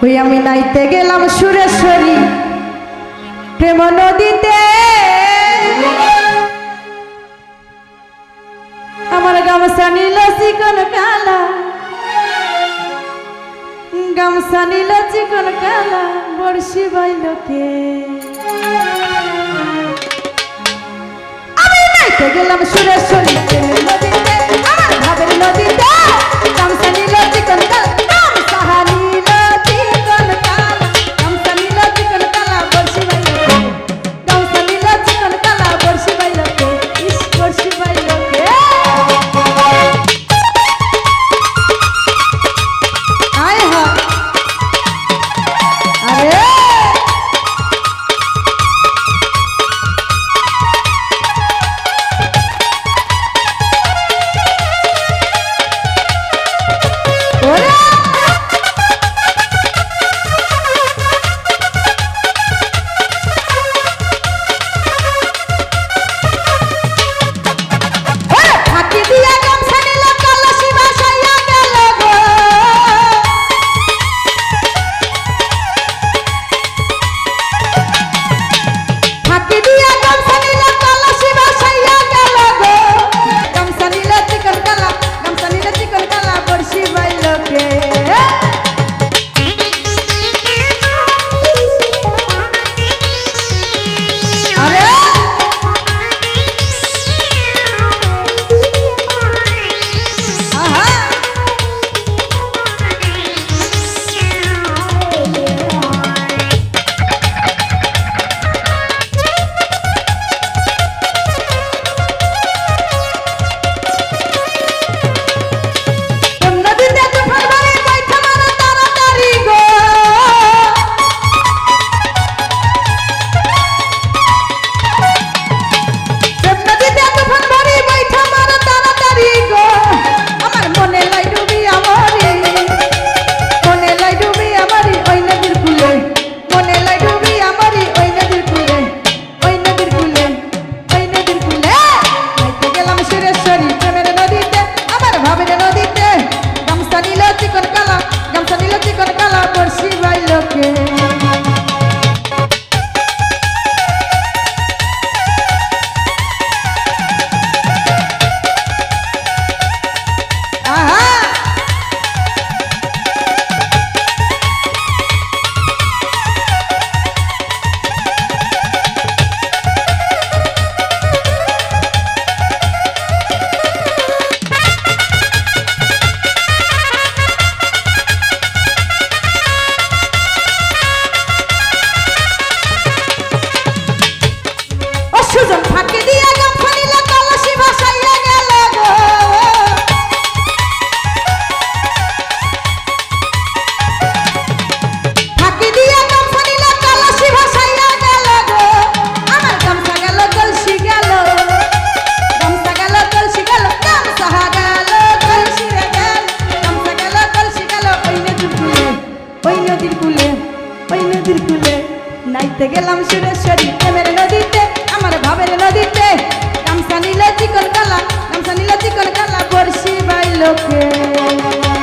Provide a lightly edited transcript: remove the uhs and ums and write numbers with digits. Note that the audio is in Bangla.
ওই আমি নাইতে গেলাম সুরেশ্বরী প্রেম নদীতে, আমার গামছা নীল চিকন কালা, গামছা নীল চিকন কালা বর্ষি বাইলকে। আমি নাইতে গেলাম সুরেশ্বরী প্রেম নদীতে, আমার ভাবের নদীতে, গামছা নীল চিকন কালা, গামছা নীল চিকন কালা, গামছা নীল চিকন কালা বর্ষি বাইলকে, গামছা নীল চিকন কালা বর্ষি বাইলকে, ইস বর্ষি বাইলকে। আয় হা আরে নাইতে গেলাম সুরেশ্বরী প্রেমের নদীতে, আমার ভাবের নদীতে, গামছা নীল চিকন কালা, গামছা নীল চিকন কালা বর্ষি বাইলকে।